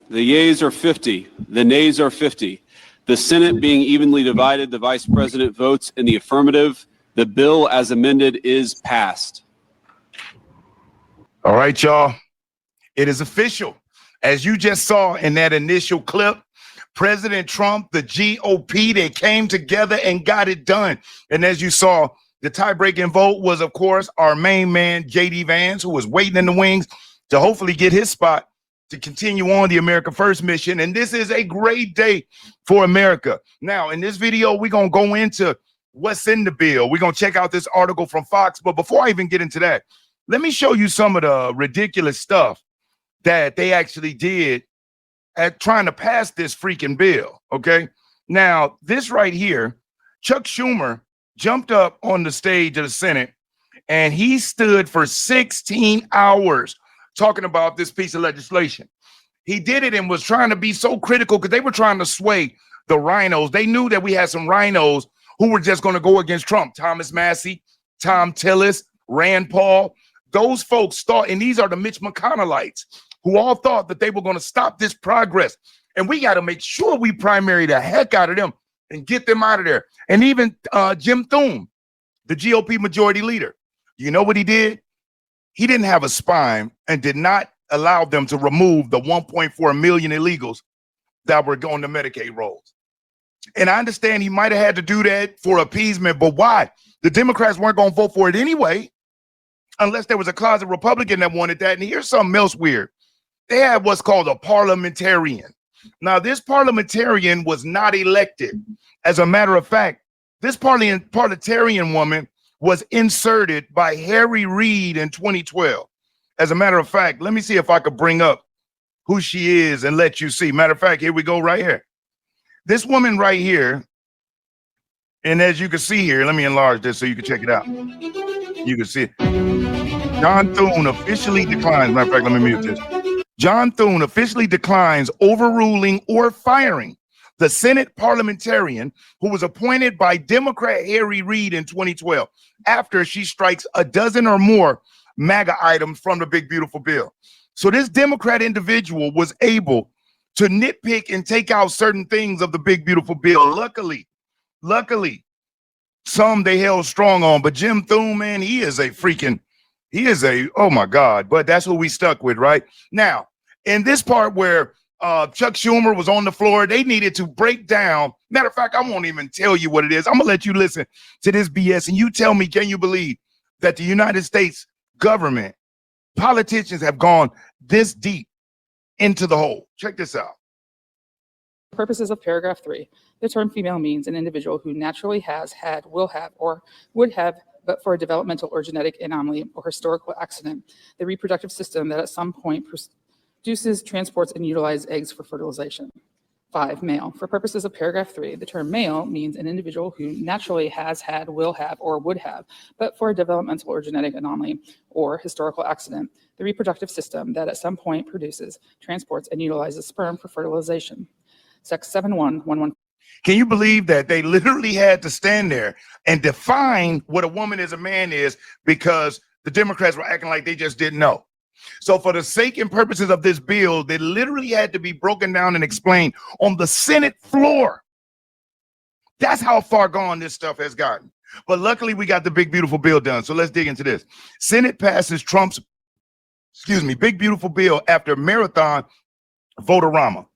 The yeas are 50. The nays are 50. The Senate being evenly divided, the Vice President votes in the affirmative. The bill as amended is passed. All right, y'all. It is official. As you just saw in that initial clip, President Trump, the GOP, they came together and got it done. And as you saw, the tie-breaking vote was, of course, our main man, J.D. Vance, who was waiting in the wings to hopefully get his spot to continue on the America First mission. And this is a great day for America. Now, in this video, we're going to go into what's in the bill. We're going to check out this article from Fox. But before I even get into that, let me show you some of the ridiculous stuff that they actually did at trying to pass this freaking bill, okay? Now, this right here, Chuck Schumer jumped up on the stage of the Senate, and he stood for 16 hours talking about this piece of legislation. He did it and was trying to be so critical because they were trying to sway the rhinos. They knew that we had some rhinos who were just going to go against Trump. Thomas Massie, Tom Tillis, Rand Paul. Those folks thought, and these are the Mitch McConnellites, who all thought that they were going to stop this progress. And we got to make sure we primary the heck out of them and get them out of there. And even Jim Thune, the GOP majority leader, you know what he did? He didn't have a spine and did not allow them to remove the 1.4 million illegals that were going to Medicaid rolls. And I understand he might have had to do that for appeasement, but why? The Democrats weren't going to vote for it anyway, unless there was a closet Republican that wanted that. And here's something else weird. They had what's called a parliamentarian. Now, this parliamentarian was not elected. As a matter of fact, this parliamentarian woman was inserted by Harry Reid in 2012. As a matter of fact, let me see if I could bring up who she is and let you see. Matter of fact, here we go right here. This woman right here, and as you can see here, let me enlarge this so you can check it out. You can see it. John Thune officially declines. Matter of fact, let me mute this. John Thune officially declines overruling or firing the Senate parliamentarian who was appointed by Democrat Harry Reid in 2012 after she strikes a dozen or more MAGA items from the big, beautiful bill. So this Democrat individual was able to nitpick and take out certain things of the big, beautiful bill. Luckily, some they held strong on, but Jim Thune, man, he is a, oh my God, but that's what we stuck with, right? Now, in this part where Chuck Schumer was on the floor, they needed to break down. Matter of fact, I won't even tell you what it is. I'm gonna let you listen to this BS and you tell me, can you believe that the United States government, politicians have gone this deep into the hole? Check this out. For purposes of paragraph 3, the term female means an individual who naturally has, had, will have, or would have, but for a developmental or genetic anomaly or historical accident, the reproductive system that at some point produces, transports, and utilizes eggs for fertilization. 5, male. For purposes of paragraph 3, the term male means an individual who naturally has, had, will have, or would have, but for a developmental or genetic anomaly or historical accident, the reproductive system that at some point produces, transports, and utilizes sperm for fertilization. Sex 7111. Can you believe that they literally had to stand there and define what a woman is, a man is, because the Democrats were acting like they just didn't know? So for the sake and purposes of this bill, they literally had to be broken down and explained on the Senate floor. That's how far gone this stuff has gotten. But luckily, we got the big, beautiful bill done. So let's dig into this. Senate passes Trump's, big, beautiful bill after marathon vote-a-rama.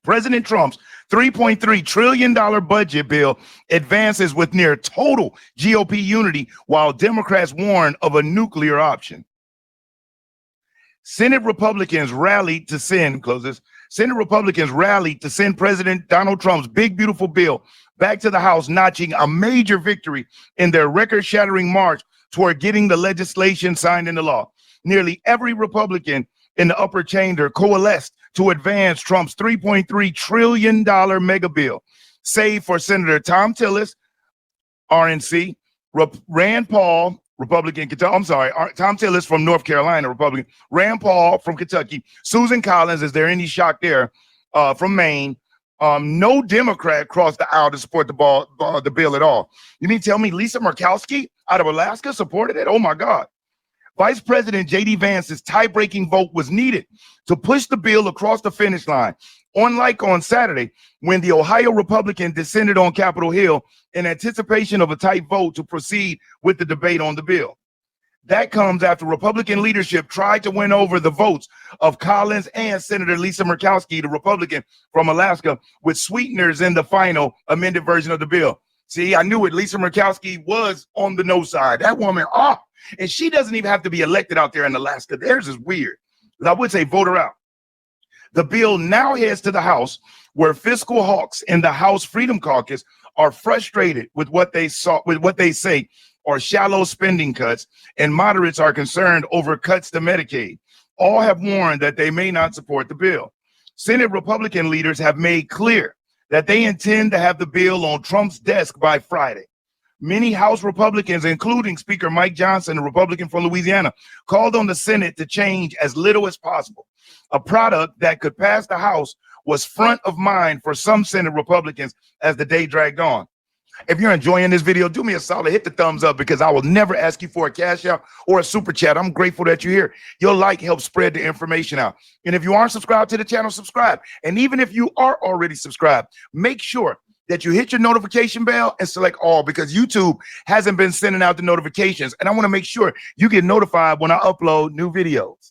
President Trump's $3.3 trillion budget bill advances with near total GOP unity while Democrats warn of a nuclear option. Senate Republicans rallied to send President Donald Trump's big, beautiful bill back to the House, notching a major victory in their record-shattering march toward getting the legislation signed into law. Nearly every Republican in the upper chamber coalesced to advance Trump's $3.3 trillion mega bill, save for Senator Tom Tillis, RNC, Rand Paul, Republican, Tom Tillis from North Carolina, Republican, Rand Paul from Kentucky, Susan Collins, is there any shock there, from Maine. No Democrat crossed the aisle to support the bill at all. You mean tell me Lisa Murkowski out of Alaska supported it? Oh my God. Vice President J.D. Vance's tie-breaking vote was needed to push the bill across the finish line, unlike on Saturday, when the Ohio Republican descended on Capitol Hill in anticipation of a tight vote to proceed with the debate on the bill. That comes after Republican leadership tried to win over the votes of Collins and Senator Lisa Murkowski, the Republican from Alaska, with sweeteners in the final amended version of the bill. See, I knew it. Lisa Murkowski was on the no side. That woman, and she doesn't even have to be elected out there in Alaska. Theirs is weird. I would say vote her out. The bill now heads to the House, where fiscal hawks in the House Freedom Caucus are frustrated with what they say are shallow spending cuts, and moderates are concerned over cuts to Medicaid. All have warned that they may not support the bill. Senate Republican leaders have made clear that they intend to have the bill on Trump's desk by Friday. Many House Republicans, including Speaker Mike Johnson, a Republican from Louisiana, called on the Senate to change as little as possible. A product that could pass the House was front of mind for some Senate Republicans as the day dragged on. If you're enjoying this video, do me a solid, hit the thumbs up, because I will never ask you for a cash out or a super chat. I'm grateful that you're here. Your like helps spread the information out. And if you aren't subscribed to the channel, subscribe. And even if you are already subscribed, make sure that you hit your notification bell and select all, because YouTube hasn't been sending out the notifications. And I want to make sure you get notified when I upload new videos.